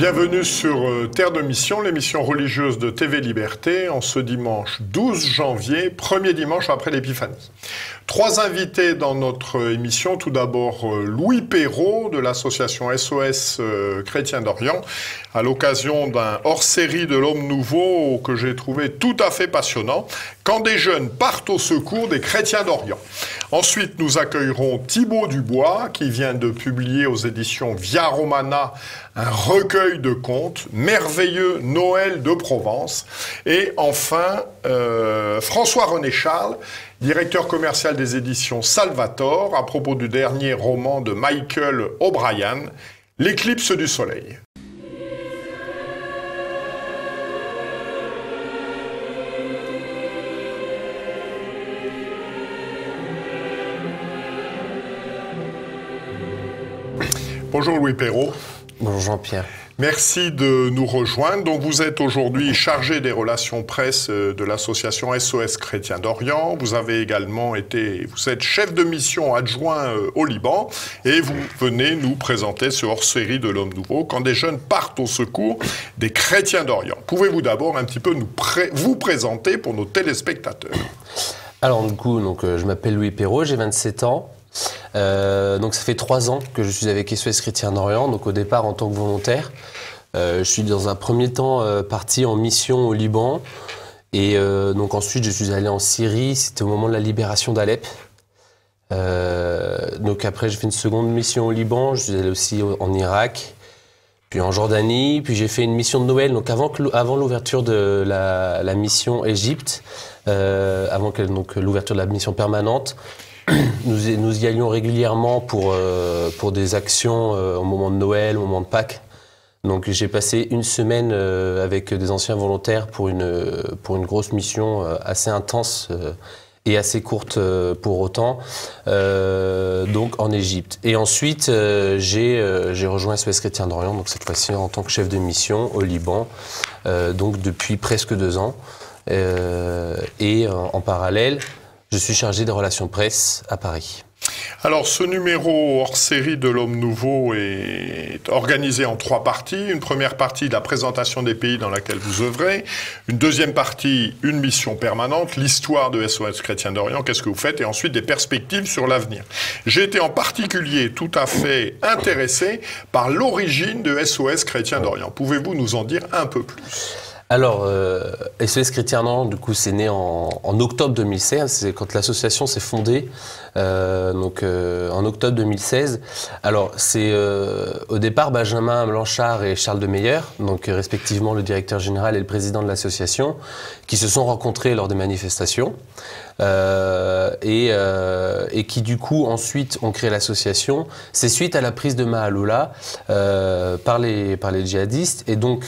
Bienvenue sur Terre de Mission, l'émission religieuse de TV Liberté, en ce dimanche 12 janvier, premier dimanche après l'Épiphanie. Trois invités dans notre émission. Tout d'abord, Louis Perrault de l'association SOS Chrétiens d'Orient, à l'occasion d'un hors-série de l'Homme Nouveau que j'ai trouvé tout à fait passionnant, quand des jeunes partent au secours des chrétiens d'Orient. Ensuite, nous accueillerons Thibaut Dubois, qui vient de publier aux éditions Via Romana un recueil de contes, Merveilleux Noël de Provence. Et enfin, François-René Charles, directeur commercial des éditions Salvator, à propos du dernier roman de Michael O'Brien, L'éclipse du soleil. Bonjour Louis Perrault. Bonjour Jean-Pierre. Merci de nous rejoindre. Donc vous êtes aujourd'hui chargé des relations presse de l'association SOS Chrétiens d'Orient. Vous êtes chef de mission adjoint au Liban et vous venez nous présenter ce hors-série de l'Homme Nouveau, quand des jeunes partent au secours des chrétiens d'Orient. Pouvez-vous d'abord un petit peu vous présenter pour nos téléspectateurs? Alors du coup, je m'appelle Louis Perrault, j'ai 27 ans. Donc ça fait 3 ans que je suis avec SOS Chrétiens d'Orient, donc au départ en tant que volontaire. Je suis dans un premier temps parti en mission au Liban et donc ensuite je suis allé en Syrie, c'était au moment de la libération d'Alep. Donc après j'ai fait une seconde mission au Liban, je suis allé aussi en Irak, puis en Jordanie, puis j'ai fait une mission de Noël, donc avant l'ouverture de la mission Égypte, avant l'ouverture de la mission permanente. Nous y allions régulièrement pour des actions au moment de Noël, au moment de Pâques. Donc j'ai passé une semaine avec des anciens volontaires pour une grosse mission assez intense et assez courte pour autant, donc en Égypte. Et ensuite j'ai rejoint SOS Chrétiens d'Orient, donc cette fois-ci en tant que chef de mission au Liban, donc depuis presque 2 ans. Et en parallèle, je suis chargé des relations presse à Paris. Alors, ce numéro hors-série de l'Homme Nouveau est organisé en 3 parties. Une première partie, la présentation des pays dans laquelle vous œuvrez. Une deuxième partie, une mission permanente, l'histoire de SOS Chrétiens d'Orient, qu'est-ce que vous faites, et ensuite des perspectives sur l'avenir. J'ai été en particulier tout à fait intéressé par l'origine de SOS Chrétiens d'Orient. Pouvez-vous nous en dire un peu plus ? Alors, SOS Chrétiens d'Orient, du coup, c'est né en octobre 2016, c'est quand l'association s'est fondée, en octobre 2016. Alors, c'est au départ Benjamin Blanchard et Charles de Meyer, donc respectivement le directeur général et le président de l'association, qui se sont rencontrés lors des manifestations et qui, du coup, ensuite ont créé l'association. C'est suite à la prise de Maaloula par les djihadistes, et donc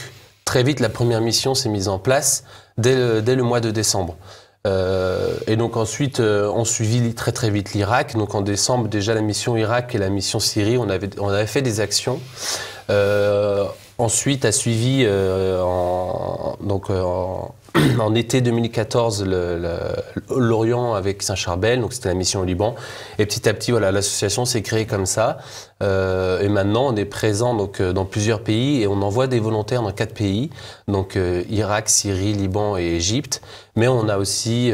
très vite, la première mission s'est mise en place dès le mois de décembre. Et donc ensuite, on suivit très vite l'Irak. Donc en décembre, déjà la mission Irak et la mission Syrie, on avait fait des actions. Ensuite a suivi en été 2014 l'Orient avec Saint-Charbel, donc c'était la mission au Liban. Et petit à petit, voilà, l'association s'est créée comme ça. Et maintenant, on est présent dans plusieurs pays et on envoie des volontaires dans 4 pays, donc Irak, Syrie, Liban et Égypte. Mais on a aussi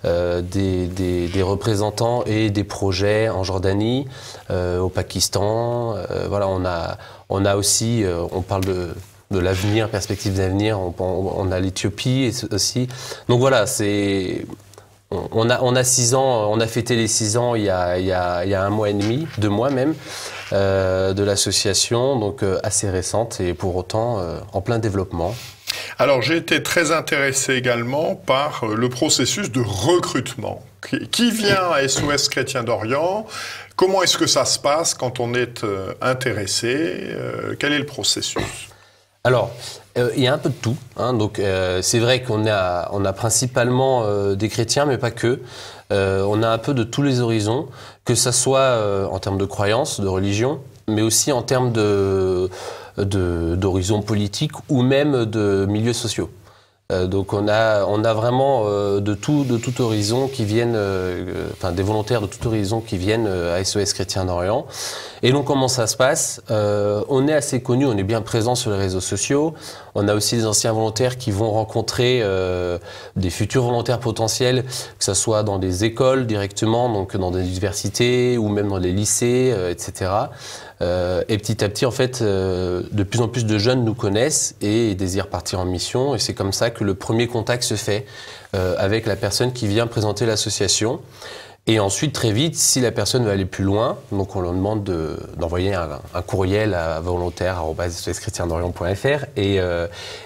des représentants et des projets en Jordanie, au Pakistan. Voilà, on a aussi, on parle de l'avenir, perspective d'avenir. On a l'Éthiopie aussi. Donc voilà, on a 6 ans, on a fêté les 6 ans il y a 1 mois et demi, 2 mois même, de l'association, donc assez récente et pour autant en plein développement. Alors j'ai été très intéressé également par le processus de recrutement. Qui vient à SOS Chrétiens d'Orient? Comment est-ce que ça se passe quand on est intéressé? Quel est le processus? Alors, il y a un peu de tout, hein. Donc c'est vrai qu'on a principalement des chrétiens, mais pas que. On a un peu de tous les horizons, que ça soit en termes de croyances, de religion, mais aussi en termes d'horizons politiques ou même de milieux sociaux. Donc on a vraiment de tout horizon qui viennent, enfin des volontaires de tout horizon qui viennent à SOS Chrétiens d'Orient. Et donc comment ça se passe? On est assez connu, on est bien présent sur les réseaux sociaux. On a aussi des anciens volontaires qui vont rencontrer des futurs volontaires potentiels, que ce soit dans des écoles directement, donc dans des universités ou même dans les lycées, etc. Et petit à petit, en fait, de plus en plus de jeunes nous connaissent et désirent partir en mission. Et c'est comme ça que le premier contact se fait avec la personne qui vient présenter l'association. Et ensuite, très vite, si la personne veut aller plus loin, donc on leur demande d'envoyer un courriel à volontaire@soschrétiensdorient.fr et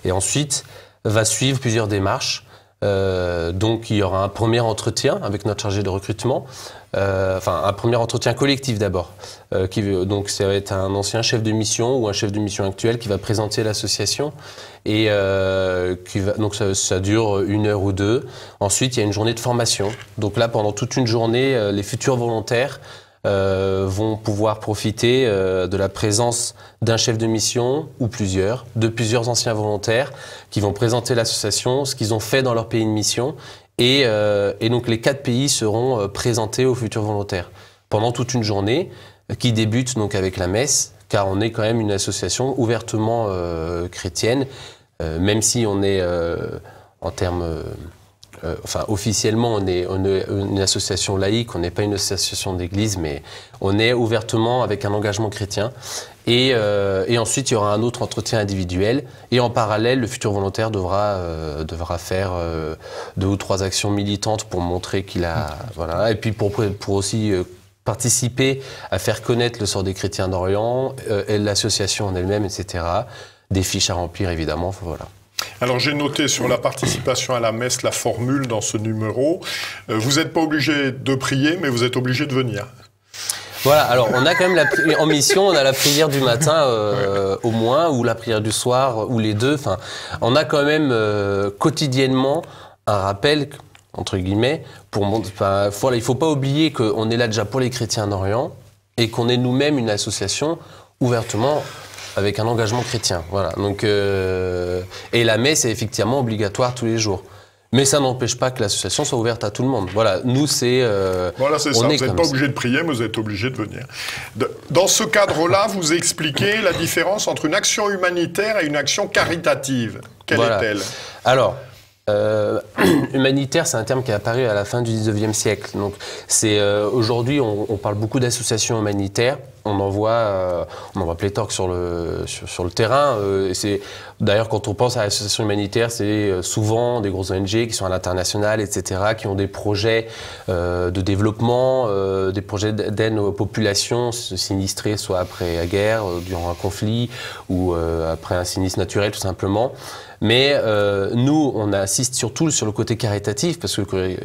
ensuite va suivre plusieurs démarches. Donc il y aura un premier entretien avec notre chargé de recrutement, enfin un premier entretien collectif d'abord. Donc ça va être un ancien chef de mission ou un chef de mission actuel qui va présenter l'association et donc ça dure 1 heure ou 2. Ensuite il y a une journée de formation. Donc là pendant toute une journée, les futurs volontaires vont pouvoir profiter de la présence d'un chef de mission ou de plusieurs anciens volontaires qui vont présenter l'association, ce qu'ils ont fait dans leur pays de mission et donc les 4 pays seront présentés aux futurs volontaires pendant toute une journée qui débute donc avec la messe car on est quand même une association ouvertement chrétienne même si on est en termes enfin, officiellement, on est une association laïque, on n'est pas une association d'église, mais on est ouvertement avec un engagement chrétien. Et ensuite, il y aura un autre entretien individuel. Et en parallèle, le futur volontaire devra faire 2 ou 3 actions militantes pour montrer qu'il a... Voilà. Et puis pour aussi participer à faire connaître le sort des chrétiens d'Orient, et l'association en elle-même, etc. Des fiches à remplir, évidemment. Voilà. Alors j'ai noté sur la participation à la messe la formule dans ce numéro. Vous n'êtes pas obligé de prier, mais vous êtes obligé de venir. Voilà, alors on a quand même en mission, on a la prière du matin au moins, ou la prière du soir, ou les deux. Enfin, on a quand même quotidiennement un rappel, entre guillemets, voilà, il ne faut pas oublier qu'on est là déjà pour les chrétiens d'Orient et qu'on est nous-mêmes une association ouvertement avec un engagement chrétien, voilà. Donc, et la messe est effectivement obligatoire tous les jours. Mais ça n'empêche pas que l'association soit ouverte à tout le monde. Voilà, nous c'est... voilà, c'est ça, vous n'êtes pas obligé de prier, mais vous êtes obligé de venir. Dans ce cadre-là, vous expliquez la différence entre une action humanitaire et une action caritative. Quelle est-elle? Alors, humanitaire, c'est un terme qui est apparu à la fin du 19e siècle. Donc, aujourd'hui, on parle beaucoup d'associations humanitaires. On en voit pléthore sur le terrain. D'ailleurs, quand on pense à l'association humanitaire, c'est souvent des grosses ONG qui sont à l'international, etc., qui ont des projets de développement, des projets d'aide aux populations sinistrées, soit après la guerre, durant un conflit, ou après un sinistre naturel, tout simplement. Mais nous, on assiste surtout sur le côté caritatif, parce que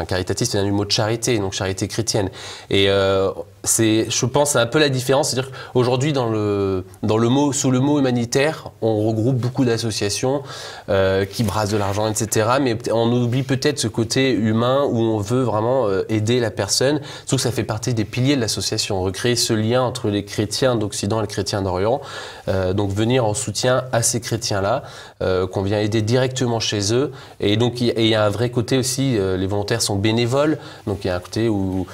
caritatif, c'est un mot de charité, donc charité chrétienne. Et je pense, c'est un peu la différence. C'est-à-dire qu'aujourd'hui, sous le mot humanitaire, on regroupe beaucoup d'associations qui brassent de l'argent, etc. Mais on oublie peut-être ce côté humain où on veut vraiment aider la personne. Surtout que ça fait partie des piliers de l'association. Recréer ce lien entre les chrétiens d'Occident et les chrétiens d'Orient. Donc venir en soutien à ces chrétiens-là, qu'on vient aider directement chez eux. Et donc il y a un vrai côté aussi, les volontaires sont bénévoles. Donc il y a un côté où...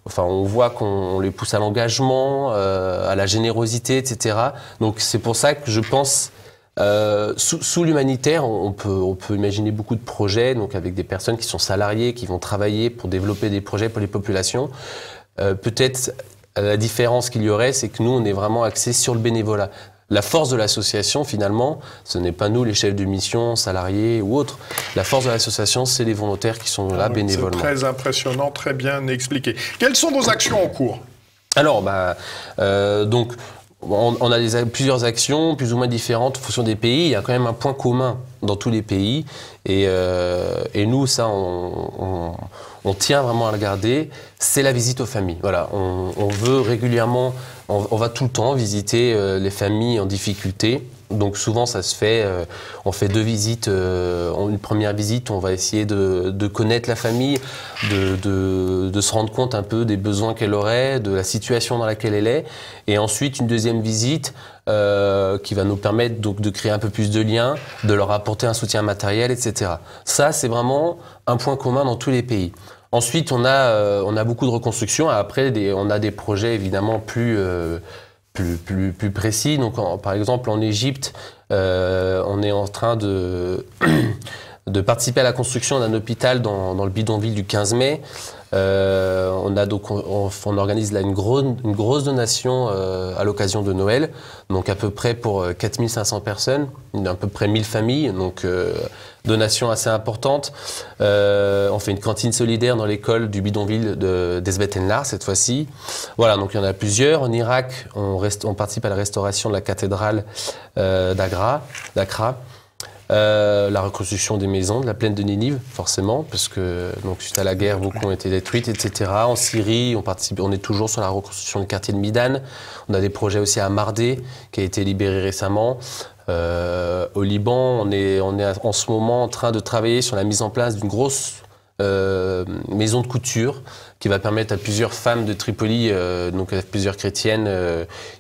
Enfin, on voit qu'on les pousse à l'engagement, à la générosité, etc. Donc c'est pour ça que je pense, sous l'humanitaire, on peut imaginer beaucoup de projets, donc avec des personnes qui sont salariées, qui vont travailler pour développer des projets pour les populations. Peut-être la différence qu'il y aurait, c'est que nous, on est vraiment axé sur le bénévolat. La force de l'association, finalement, ce n'est pas nous, les chefs de mission, salariés ou autres. La force de l'association, c'est les volontaires qui sont là bénévolement. C'est très impressionnant, très bien expliqué. Quelles sont vos actions en cours? Alors, donc, on a plusieurs actions, plus ou moins différentes en fonction des pays. Il y a quand même un point commun dans tous les pays. Et nous, ça, on tient vraiment à le garder. C'est la visite aux familles. Voilà, on veut régulièrement... On va tout le temps visiter les familles en difficulté Donc souvent ça se fait, on fait 2 visites. Une première visite, on va essayer de connaître la famille, de se rendre compte un peu des besoins qu'elle aurait, de la situation dans laquelle elle est. Et ensuite une deuxième visite qui va nous permettre donc de créer un peu plus de liens, de leur apporter un soutien matériel, etc. Ça c'est vraiment un point commun dans tous les pays. Ensuite on a beaucoup de reconstruction. Après on a des projets évidemment plus précis. Donc, par exemple, en Égypte, on est en train de participer à la construction d'un hôpital dans le bidonville du 15 mai. On organise là une grosse donation à l'occasion de Noël, donc à peu près pour 4500 personnes, à peu près 1000 familles, donc donation assez importante. On fait une cantine solidaire dans l'école du bidonville d'Esbet El-Nar cette fois-ci. Voilà, donc il y en a plusieurs. En Irak, on participe à la restauration de la cathédrale d'Accra. La reconstruction des maisons de la plaine de Ninive, forcément, parce que donc, suite à la guerre, beaucoup ont été détruites, etc. En Syrie, on est toujours sur la reconstruction du quartier de Midan. On a des projets aussi à Mardé, qui a été libéré récemment. Au Liban, on est en ce moment en train de travailler sur la mise en place d'une grosse maison de couture qui va permettre à plusieurs femmes de Tripoli, donc à plusieurs chrétiennes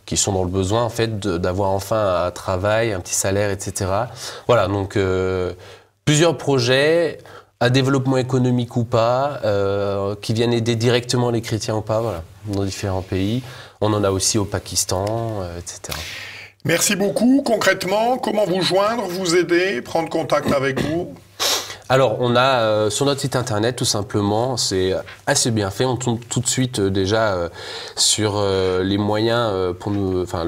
qui sont dans le besoin en fait d'avoir enfin un travail, un petit salaire, etc. Voilà, donc plusieurs projets à développement économique ou pas, qui viennent aider directement les chrétiens ou pas, voilà, dans différents pays. On en a aussi au Pakistan, etc. Merci beaucoup. Concrètement, comment vous joindre, vous aider, prendre contact avec vous ? Alors, on a sur notre site internet, tout simplement, c'est assez bien fait. On tombe tout de suite déjà sur les moyens pour nous, enfin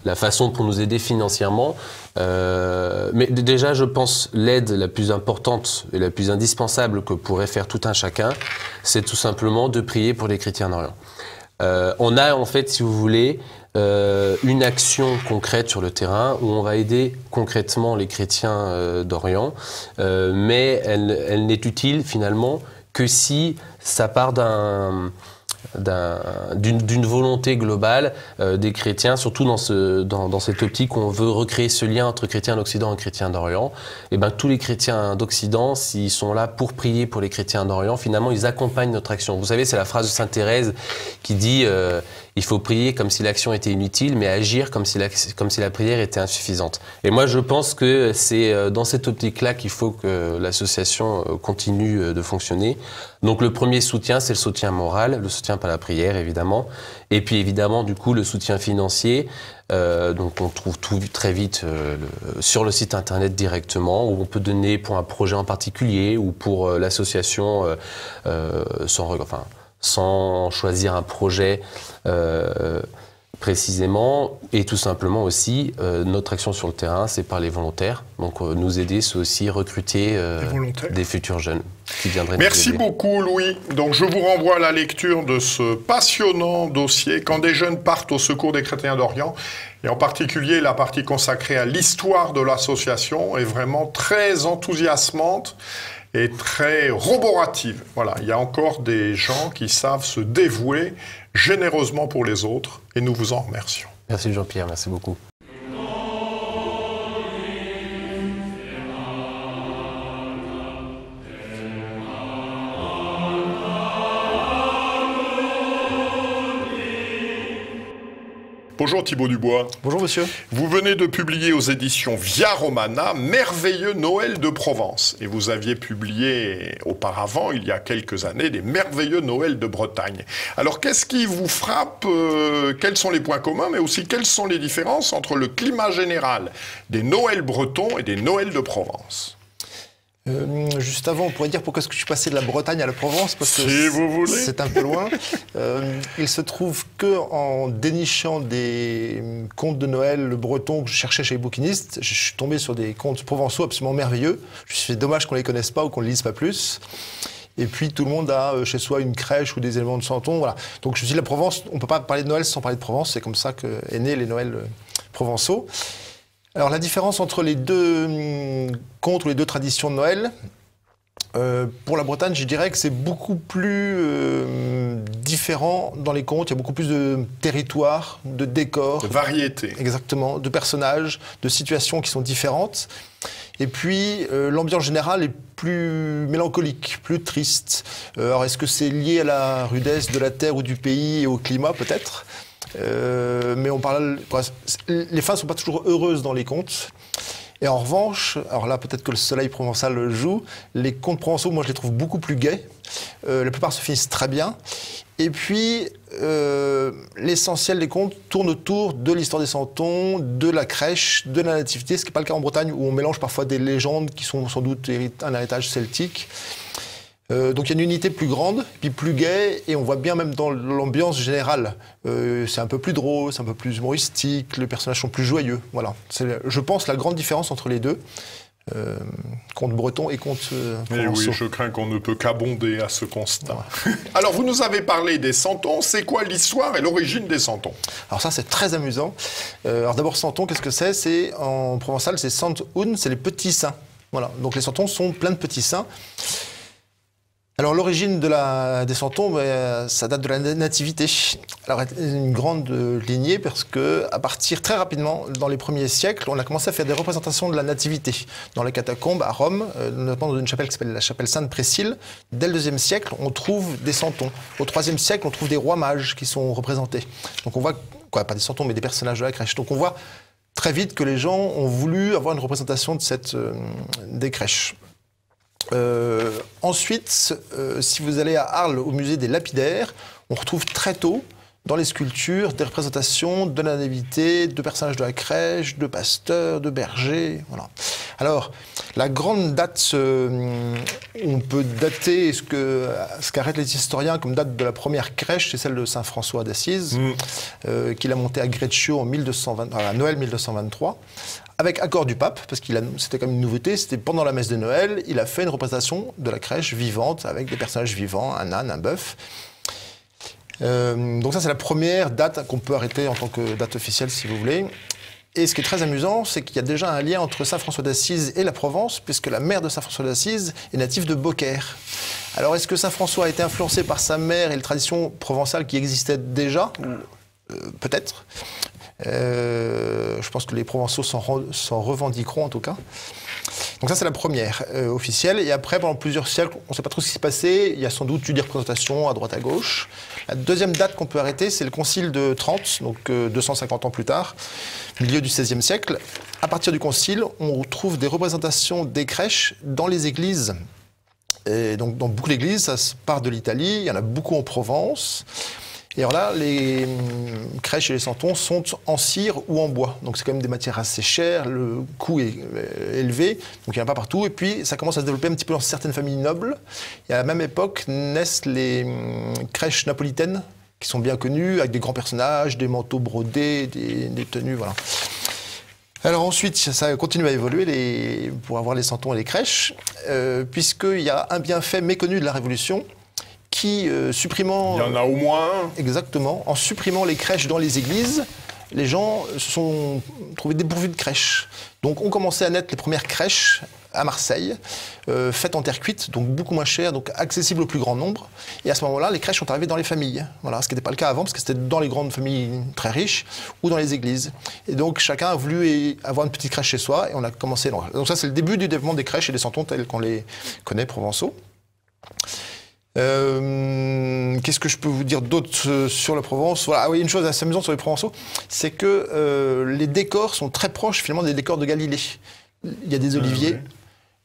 la façon pour nous aider financièrement. Mais déjà, je pense l'aide la plus importante et la plus indispensable que pourrait faire tout un chacun, c'est tout simplement de prier pour les chrétiens d'Orient. On a en fait, si vous voulez, une action concrète sur le terrain où on va aider concrètement les chrétiens d'Orient, mais elle n'est utile finalement que si ça part d'une volonté globale des chrétiens, surtout dans cette optique où on veut recréer ce lien entre chrétiens d'Occident et chrétiens d'Orient. Et ben tous les chrétiens d'Occident, s'ils sont là pour prier pour les chrétiens d'Orient, finalement ils accompagnent notre action. Vous savez, c'est la phrase de Sainte Thérèse qui dit il faut prier comme si l'action était inutile, mais agir comme si la prière était insuffisante. Et moi, je pense que c'est dans cette optique-là qu'il faut que l'association continue de fonctionner. Donc, le premier soutien, c'est le soutien moral, le soutien par la prière, évidemment. Et puis, évidemment, du coup, le soutien financier. Donc, on trouve tout très vite sur le site internet directement, où on peut donner pour un projet en particulier ou pour l'association sans choisir un projet précisément, et tout simplement aussi, notre action sur le terrain, c'est par les volontaires. Donc nous aider, c'est aussi recruter des futurs jeunes qui viendraient nous aider. Merci beaucoup Louis. Donc je vous renvoie à la lecture de ce passionnant dossier « Quand des jeunes partent au secours des chrétiens d'Orient ». Et en particulier, la partie consacrée à l'histoire de l'association est vraiment très enthousiasmante et très roborative. Voilà, il y a encore des gens qui savent se dévouer généreusement pour les autres et nous vous en remercions. Merci Jean-Pierre, merci beaucoup. Bonjour Thibaut Dubois. Bonjour monsieur. Vous venez de publier aux éditions Via Romana, Merveilleux Noël de Provence. Et vous aviez publié auparavant, il y a quelques années, des Merveilleux Noël de Bretagne. Alors qu'est-ce qui vous frappe quels sont les points communs, mais aussi quelles sont les différences entre le climat général des Noëls bretons et des Noëls de Provence ? Juste avant, on pourrait dire pourquoi est-ce que je suis passé de la Bretagne à la Provence, parce que si vous voulez. C'est un peu loin. Il se trouve qu'en dénichant des contes de Noël bretons que je cherchais chez les bouquinistes, je suis tombé sur des contes provençaux absolument merveilleux. Je me suis dit, dommage qu'on ne les connaisse pas ou qu'on ne les lise pas plus. Et puis tout le monde a chez soi une crèche ou des éléments de santon. Voilà. Donc je me suis dit, la Provence, on ne peut pas parler de Noël sans parler de Provence. C'est comme ça qu'est né les Noëls provençaux. Alors la différence entre les deux contes ou les deux traditions de Noël, Pour la Bretagne, je dirais que c'est beaucoup plus différent dans les contes. Il y a beaucoup plus de territoires, de décors. De variété. Exactement, de personnages, de situations qui sont différentes. Et puis, l'ambiance générale est plus mélancolique, plus triste. Alors, est-ce que c'est lié à la rudesse de la terre ou du pays et au climat, peut-être ? Mais on parle, les fins ne sont pas toujours heureuses dans les contes. Et en revanche, alors là peut-être que le soleil provençal joue, les contes provençaux, moi je les trouve beaucoup plus gais. La plupart se finissent très bien. Et puis, l'essentiel des contes tourne autour de l'histoire des Santons, de la crèche, de la nativité, ce qui n'est pas le cas en Bretagne, où on mélange parfois des légendes qui sont sans doute un héritage celtique. Donc il y a une unité plus grande, puis plus gaie, et on voit bien même dans l'ambiance générale. C'est un peu plus drôle, c'est un peu plus humoristique, les personnages sont plus joyeux. Voilà. C'est, je pense, la grande différence entre les deux. Contes bretons et contes provençaux. Oui, je crains qu'on ne peut qu'abonder à ce constat. Ouais. Alors, vous nous avez parlé des Santons. C'est quoi l'histoire et l'origine des Santons? Alors ça, c'est très amusant. Alors d'abord, Santon, qu'est-ce que c'est? C'est en provençal, c'est Sant-un, c'est les petits saints. Voilà. Donc les Santons sont plein de petits saints. Alors l'origine des Santons, ça date de la nativité. Alors une grande lignée parce que à partir très rapidement, dans les premiers siècles, on a commencé à faire des représentations de la nativité. Dans les catacombes à Rome, notamment dans une chapelle qui s'appelle la chapelle Sainte-Priscille, dès le IIe siècle, on trouve des Santons. Au IIIe siècle, on trouve des rois mages qui sont représentés. Donc on voit, pas des Santons, mais des personnages de la crèche. Donc on voit très vite que les gens ont voulu avoir une représentation de des crèches. Ensuite, si vous allez à Arles, au musée des Lapidaires, on retrouve très tôt, dans les sculptures, des représentations de la nativité, de personnages de la crèche, de pasteurs, de bergers, voilà. Alors, la grande date, on peut dater ce qu'arrêtent les historiens comme date de la première crèche, c'est celle de Saint François d'Assise, qu'il a montée à Greccio en à Noël 1223. Avec accord du pape, parce que c'était comme une nouveauté, c'était pendant la messe de Noël, il a fait une représentation de la crèche vivante, avec des personnages vivants, un âne, un bœuf. Donc ça, c'est la première date qu'on peut arrêter en tant que date officielle, si vous voulez. Et ce qui est très amusant, c'est qu'il y a déjà un lien entre Saint François d'Assise et la Provence, puisque la mère de Saint François d'Assise est native de Beaucaire. Alors, est-ce que Saint François a été influencé par sa mère et les traditions provençales qui existaient déjà? Peut-être. Je pense que les Provençaux s'en revendiqueront en tout cas. Donc ça, c'est la première officielle. Et après, pendant plusieurs siècles, on ne sait pas trop ce qui s'est passé. Il y a sans doute eu des représentations à droite à gauche. La deuxième date qu'on peut arrêter, c'est le Concile de Trente, donc 250 ans plus tard, milieu du XVIe siècle. À partir du Concile, on trouve des représentations des crèches dans les églises. Et donc dans beaucoup d'églises, ça se part de l'Italie. Il y en a beaucoup en Provence. Et alors là, les crèches et les santons sont en cire ou en bois. Donc c'est quand même des matières assez chères, le coût est élevé, donc il n'y en a pas partout. Et puis ça commence à se développer un petit peu dans certaines familles nobles. Et à la même époque naissent les crèches napolitaines, qui sont bien connues, avec des grands personnages, des manteaux brodés, des tenues, voilà. Alors ensuite, ça continue à évoluer pour avoir les santons et les crèches, puisqu'il y a un bienfait méconnu de la Révolution, qui, supprimant... Il y en a au moins un. Exactement. En supprimant les crèches dans les églises, les gens se sont trouvés dépourvus de crèches. Donc ont commencé à naître les premières crèches à Marseille, faites en terre cuite, donc beaucoup moins chères, donc accessibles au plus grand nombre. Et à ce moment-là, les crèches sont arrivées dans les familles. Voilà, ce qui n'était pas le cas avant, parce que c'était dans les grandes familles très riches ou dans les églises. Et donc chacun a voulu avoir une petite crèche chez soi, et on a commencé... Donc ça, c'est le début du développement des crèches et des santons tels qu'on les connaît provençaux. Qu'est-ce que je peux vous dire d'autre sur la Provence? Voilà. Ah oui, une chose assez amusante sur les Provençaux, c'est que les décors sont très proches finalement des décors de Galilée. Il y a des oliviers,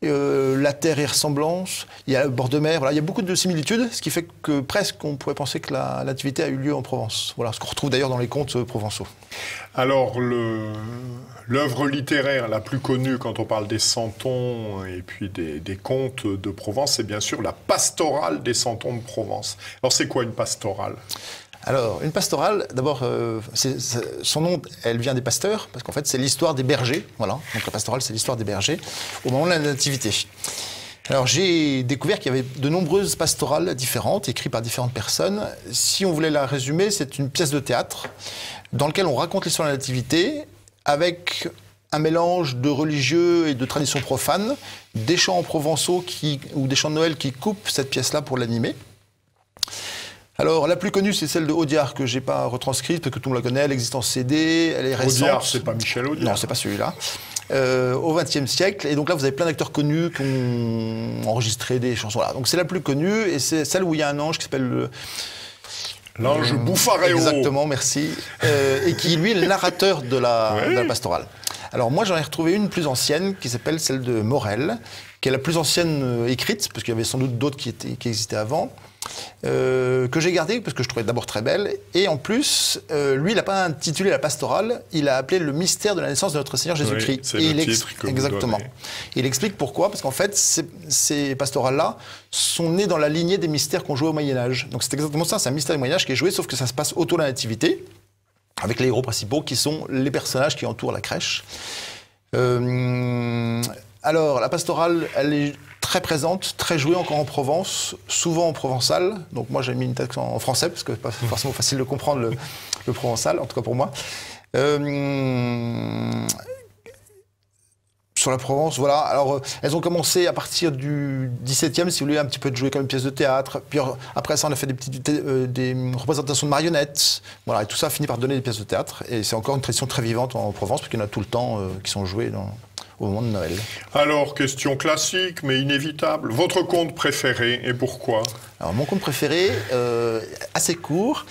la terre est ressemblance, il y a le bord de mer, voilà. Il y a beaucoup de similitudes, ce qui fait que presque on pourrait penser que la nativité a eu lieu en Provence. Voilà, ce qu'on retrouve d'ailleurs dans les contes provençaux. Alors, l'œuvre littéraire la plus connue quand on parle des Santons et puis des contes de Provence, c'est bien sûr la pastorale des Santons de Provence. Alors, c'est quoi une pastorale? Alors, une pastorale, d'abord, son nom, elle vient des pasteurs, parce qu'en fait, c'est l'histoire des bergers. Voilà, donc la pastorale, c'est l'histoire des bergers au moment de la nativité. Alors, j'ai découvert qu'il y avait de nombreuses pastorales différentes, écrites par différentes personnes. Si on voulait la résumer, c'est une pièce de théâtre dans laquelle on raconte l'histoire de la nativité avec un mélange de religieux et de traditions profanes, des chants provençaux ou des chants de Noël qui coupent cette pièce-là pour l'animer. Alors, la plus connue, c'est celle de Audiard, que je n'ai pas retranscrite, parce que tout le monde la connaît, elle existe en CD, elle est récente. Audiard, c'est pas Michel Audiard. Non, c'est pas celui-là. Au XXe siècle, et donc là, vous avez plein d'acteurs connus qui ont enregistré des chansons là. Donc c'est la plus connue, et c'est celle où il y a un ange qui s'appelle... L'ange Bouffaréo. Exactement, merci. Et qui, lui, est le narrateur de la pastorale. Alors moi, j'en ai retrouvé une plus ancienne, qui s'appelle celle de Morel, qui est la plus ancienne écrite, parce qu'il y avait sans doute d'autres qui existaient avant. Que j'ai gardé parce que je trouvais d'abord très belle, et en plus lui il n'a pas intitulé la pastorale, il a appelé le mystère de la naissance de notre Seigneur Jésus-Christ. Oui, c'est le titre que exactement. Il explique pourquoi, parce qu'en fait ces pastorales-là sont nées dans la lignée des mystères qu'on jouait au Moyen-Âge. Donc c'est exactement ça, c'est un mystère du Moyen-Âge qui est joué, sauf que ça se passe autour de la Nativité, avec les héros principaux qui sont les personnages qui entourent la crèche. Alors la pastorale, elle est très présente, très jouée encore en Provence, souvent en provençal. Donc moi j'ai mis une texte en français, parce que c'est pas forcément facile de comprendre le provençal, en tout cas pour moi. Sur la Provence, voilà. Alors elles ont commencé à partir du XVIIe, si vous voulez, un petit peu de jouer comme une pièce de théâtre. Puis après ça, on a fait des représentations de marionnettes. Voilà, et tout ça a fini par donner des pièces de théâtre. Et c'est encore une tradition très vivante en Provence, parce qu'il y en a tout le temps qui sont jouées au moment de Noël. Alors, question classique, mais inévitable. Votre conte préféré et pourquoi? Alors, mon conte préféré, assez court,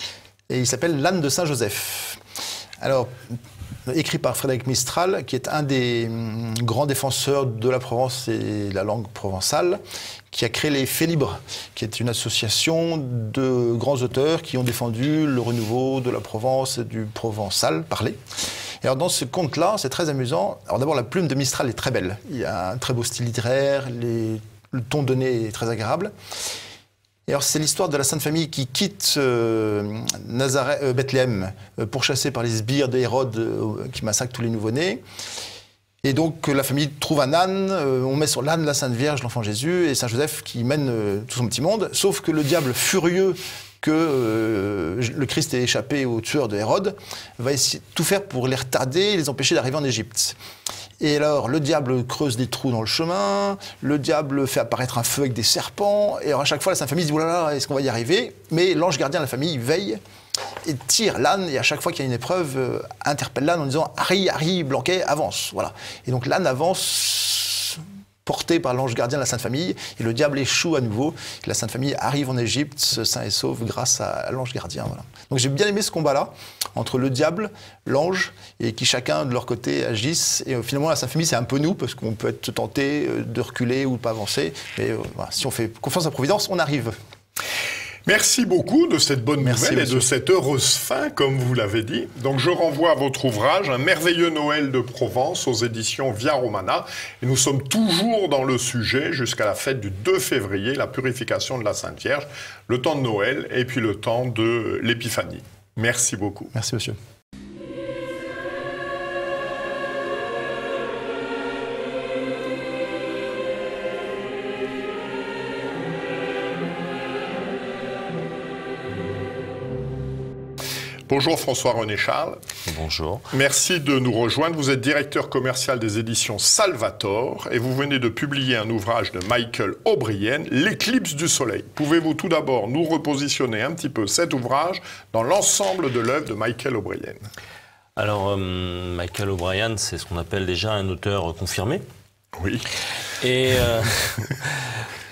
et il s'appelle L'âne de Saint-Joseph. Alors, écrit par Frédéric Mistral, qui est un des grands défenseurs de la Provence et de la langue provençale, qui a créé les Faits libres, qui est une association de grands auteurs qui ont défendu le renouveau de la Provence et du provençal parlé. Et alors dans ce conte-là, c'est très amusant. Alors d'abord, la plume de Mistral est très belle. Il y a un très beau style littéraire, le ton donné est très agréable. Et alors c'est l'histoire de la Sainte Famille qui quitte Bethléem, pourchassée par les sbires d'Hérode qui massacrent tous les nouveau-nés. Et donc la famille trouve un âne, on met sur l'âne la Sainte Vierge, l'enfant Jésus, et Saint Joseph qui mène tout son petit monde. Sauf que le diable furieux que le Christ ait échappé aux tueurs de Hérode, va essayer de tout faire pour les retarder et les empêcher d'arriver en Égypte. Et alors, le diable creuse des trous dans le chemin, le diable fait apparaître un feu avec des serpents, et alors à chaque fois, la Sainte Famille se dit « Oh là là, est-ce qu'on va y arriver ?» Mais l'ange gardien de la famille veille et tire l'âne, et à chaque fois qu'il y a une épreuve, interpelle l'âne en disant « Harry, Harry, Blanquet, avance !» Voilà. Et donc l'âne avance, porté par l'ange gardien de la Sainte Famille, et le diable échoue à nouveau. Et la Sainte Famille arrive en Égypte, sain et sauf, grâce à l'ange gardien. Voilà. Donc j'ai bien aimé ce combat-là, entre le diable, l'ange, et qui chacun de leur côté agissent. Et finalement, la Sainte Famille, c'est un peu nous, parce qu'on peut être tenté de reculer ou de pas avancer. Mais voilà, si on fait confiance à la Providence, on arrive. Merci beaucoup de cette bonne nouvelle monsieur. et de cette heureuse fin, comme vous l'avez dit. Donc je renvoie à votre ouvrage, Un merveilleux Noël de Provence, aux éditions Via Romana. Et nous sommes toujours dans le sujet jusqu'à la fête du 2 février, la purification de la Sainte Vierge, le temps de Noël et puis le temps de l'Épiphanie. Merci beaucoup. Merci, monsieur. Bonjour François-René Charles. Bonjour. Merci de nous rejoindre. Vous êtes directeur commercial des éditions Salvator et vous venez de publier un ouvrage de Michael O'Brien, L'éclipse du soleil. Pouvez-vous tout d'abord nous repositionner un petit peu cet ouvrage dans l'ensemble de l'œuvre de Michael O'Brien? Alors, Michael O'Brien, c'est ce qu'on appelle déjà un auteur confirmé. Oui. Et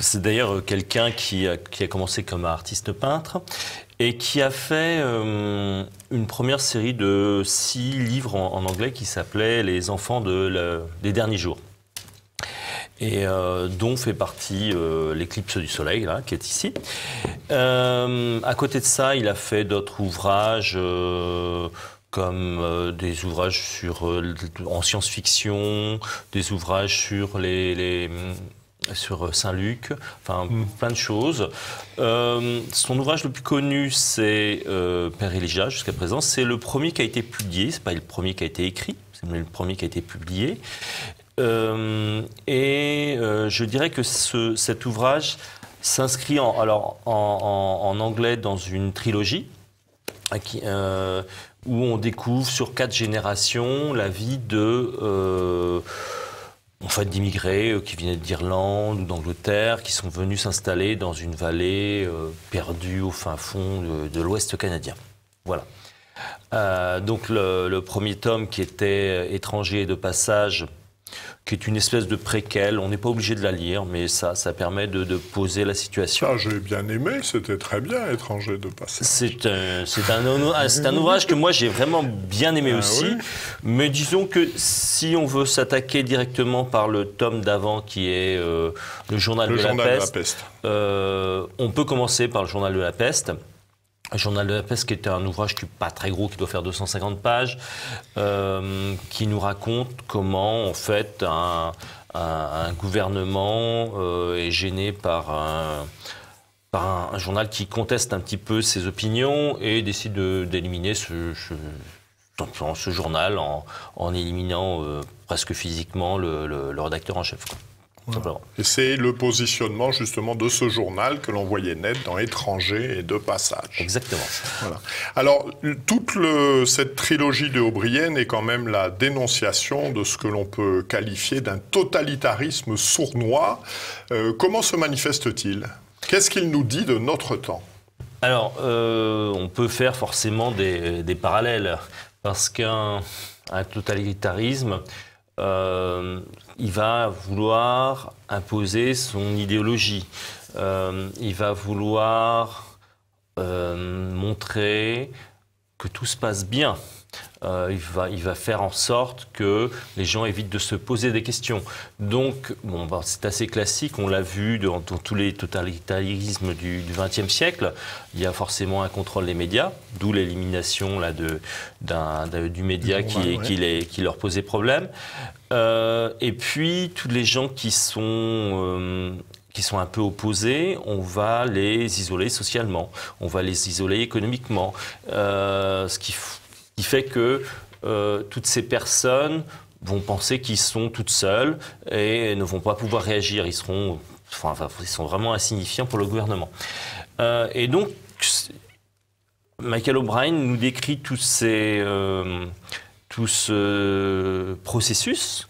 c'est d'ailleurs quelqu'un qui a commencé comme artiste peintre et qui a fait une première série de 6 livres en anglais qui s'appelait Les enfants des derniers jours. Et dont fait partie l'éclipse du soleil, là, qui est ici. À côté de ça, il a fait d'autres ouvrages comme des ouvrages en science-fiction, des ouvrages sur sur Saint-Luc, enfin plein de choses. Son ouvrage le plus connu, c'est Père Elijah, jusqu'à présent. C'est le premier qui a été publié, c'est pas le premier qui a été écrit, c'est le premier qui a été publié. Je dirais que cet ouvrage s'inscrit en anglais dans une trilogie où on découvre sur 4 générations la vie de d'immigrés qui venaient d'Irlande ou d'Angleterre, qui sont venus s'installer dans une vallée perdue au fin fond de l'Ouest canadien. Voilà. Donc le premier tome qui était étranger de passage, qui est une espèce de préquel, on n'est pas obligé de la lire, mais ça permet de poser la situation. Ça, j'ai bien aimé, c'était très bien, étranger de passage. C'est un ouvrage que moi j'ai vraiment bien aimé aussi, oui. Mais disons que si on veut s'attaquer directement par le tome d'avant qui est le Journal de la Peste, on peut commencer par le Journal de la Peste. Le Journal de la Peste, qui était un ouvrage qui n'est pas très gros, qui doit faire 250 pages, qui nous raconte comment, en fait, un gouvernement est gêné par un journal qui conteste un petit peu ses opinions et décide d'éliminer ce journal en éliminant presque physiquement le rédacteur en chef, quoi. Voilà. Et c'est le positionnement justement de ce journal que l'on voyait naître dans Étrangers et de passage. Exactement. Voilà. Alors, cette trilogie de O'Brien est quand même la dénonciation de ce que l'on peut qualifier d'un totalitarisme sournois. Comment se manifeste-t-il? Qu'est-ce qu'il nous dit de notre temps? Alors, on peut faire forcément des parallèles, parce qu'un totalitarisme... il va vouloir imposer son idéologie. Il va vouloir montrer que tout se passe bien. Il va faire en sorte que les gens évitent de se poser des questions. Donc, c'est assez classique, on l'a vu dans tous les totalitarismes du XXe siècle. Il y a forcément un contrôle des médias, d'où l'élimination du média qui leur posait problème. Et puis, tous les gens qui sont un peu opposés, on va les isoler socialement, on va les isoler économiquement, ce qui fait que toutes ces personnes vont penser qu'ils sont toutes seules et ne vont pas pouvoir réagir. Ils sont vraiment insignifiants pour le gouvernement. Et donc, Michael O'Brien nous décrit tout ce processus.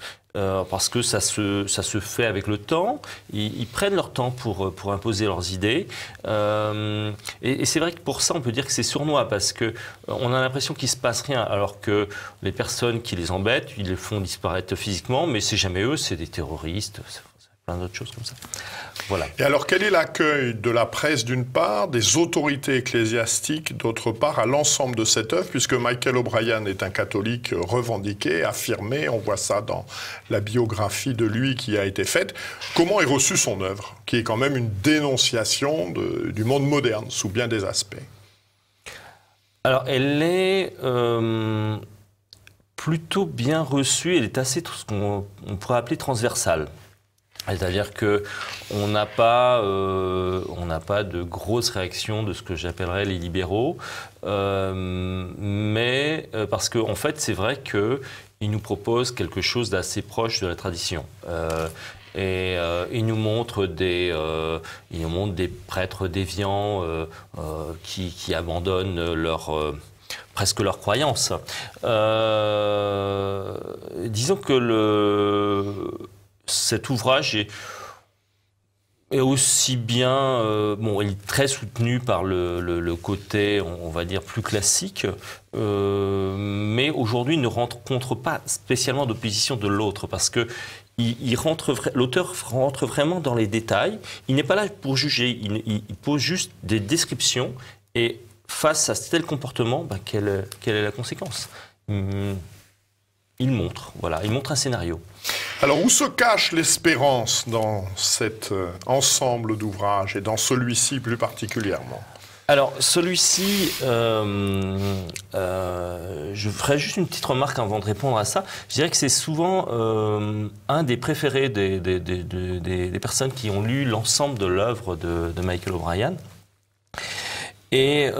Parce que ça se fait avec le temps, ils prennent leur temps pour imposer leurs idées. Et c'est vrai que pour ça, on peut dire que c'est sournois, parce qu'on a l'impression qu'il ne se passe rien, alors que les personnes qui les embêtent, ils les font disparaître physiquement, mais c'est jamais eux, c'est des terroristes, plein d'autres choses comme ça. Voilà. Et alors, quel est l'accueil de la presse d'une part, des autorités ecclésiastiques d'autre part, à l'ensemble de cette œuvre, puisque Michael O'Brien est un catholique revendiqué, affirmé, on voit ça dans la biographie de lui qui a été faite. Comment est reçue son œuvre, qui est quand même une dénonciation du monde moderne, sous bien des aspects? Alors, elle est plutôt bien reçue, elle est assez, ce qu'on pourrait appeler transversale. C'est-à-dire qu'on n'a pas de grosses réactions de ce que j'appellerais les libéraux, mais parce qu'en fait, c'est vrai qu'ils nous proposent quelque chose d'assez proche de la tradition. Et ils nous montrent des prêtres déviants qui abandonnent presque leur croyance. Disons que cet ouvrage est aussi bien... il est très soutenu par le côté, on va dire, plus classique, mais aujourd'hui, il ne rencontre pas spécialement d'opposition de l'autre, parce que l'auteur rentre vraiment dans les détails. Il n'est pas là pour juger, il pose juste des descriptions, et face à tel comportement, quelle est la conséquence? Il montre un scénario. Alors, où se cache l'espérance dans cet ensemble d'ouvrages, et dans celui-ci plus particulièrement? Alors, celui-ci, je ferai juste une petite remarque avant de répondre à ça. Je dirais que c'est souvent un des préférés des personnes qui ont lu l'ensemble de l'œuvre de Michael O'Brien. Et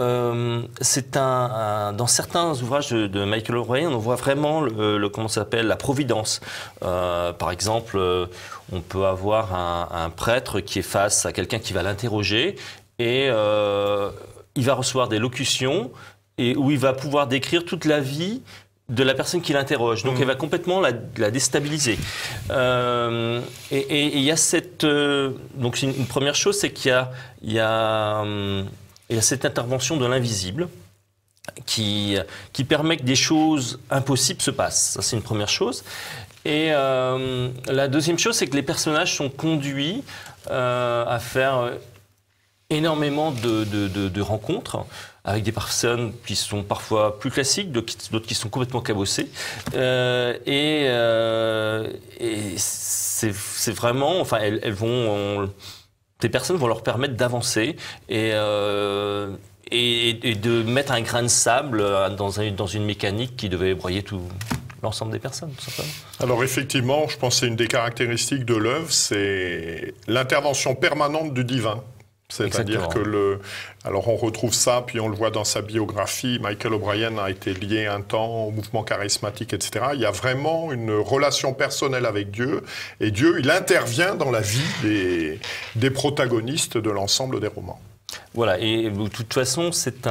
c'est dans certains ouvrages de Michael O'Brien, on voit vraiment comment ça s'appelle, la providence. Par exemple, on peut avoir un prêtre qui est face à quelqu'un qui va l'interroger, et il va recevoir des locutions, et où il va pouvoir décrire toute la vie de la personne qui l'interroge. Donc, elle va complètement la déstabiliser. Et il y a cette... donc, une première chose, c'est qu'il y a cette intervention de l'invisible qui permet que des choses impossibles se passent. Ça, c'est une première chose. Et la deuxième chose, c'est que les personnages sont conduits à faire énormément de rencontres avec des personnes qui sont parfois plus classiques, d'autres qui sont complètement cabossées. Et c'est vraiment... Enfin, des personnes vont leur permettre d'avancer et de mettre un grain de sable dans une mécanique qui devait broyer tout l'ensemble des personnes, tout simplement. Alors effectivement, je pense que c'est une des caractéristiques de l'œuvre, c'est l'intervention permanente du divin. C'est-à-dire que alors on retrouve ça, puis on le voit dans sa biographie, Michael O'Brien a été lié un temps au mouvement charismatique, etc. Il y a vraiment une relation personnelle avec Dieu, et Dieu, il intervient dans la vie des protagonistes de l'ensemble des romans. Voilà, et de toute façon, c'est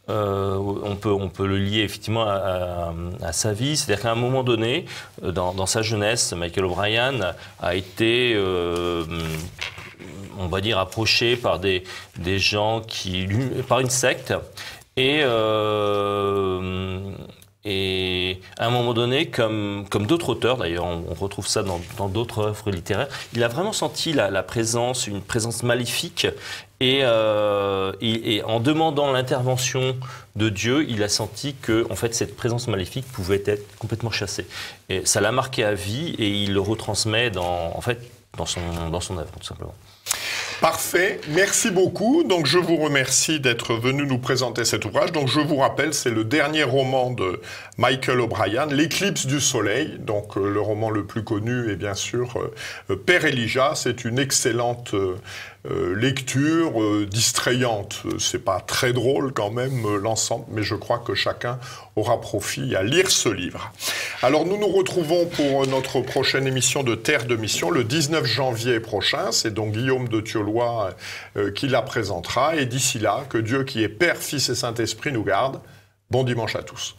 on peut le lier effectivement à sa vie. C'est-à-dire qu'à un moment donné, dans sa jeunesse, Michael O'Brien a été, on va dire, approché par des gens par une secte. Et à un moment donné, comme d'autres auteurs, d'ailleurs, on retrouve ça dans d'autres œuvres littéraires, il a vraiment senti une présence maléfique. Et en demandant l'intervention de Dieu, il a senti que, en fait, cette présence maléfique pouvait être complètement chassée. Et ça l'a marqué à vie, et il le retransmet dans son œuvre, tout simplement. Parfait, merci beaucoup. Donc je vous remercie d'être venu nous présenter cet ouvrage. Donc je vous rappelle, c'est le dernier roman de Michael O'Brien, L'Éclipse du Soleil. Donc le roman le plus connu est bien sûr Père Elijah. C'est une excellente lecture distrayante. C'est pas très drôle quand même l'ensemble, mais je crois que chacun aura profit à lire ce livre. Alors nous nous retrouvons pour notre prochaine émission de Terre de Mission le 19 janvier prochain. C'est donc Guillaume de Thiolois qui la présentera. Et d'ici là, que Dieu qui est Père, Fils et Saint-Esprit nous garde. Bon dimanche à tous.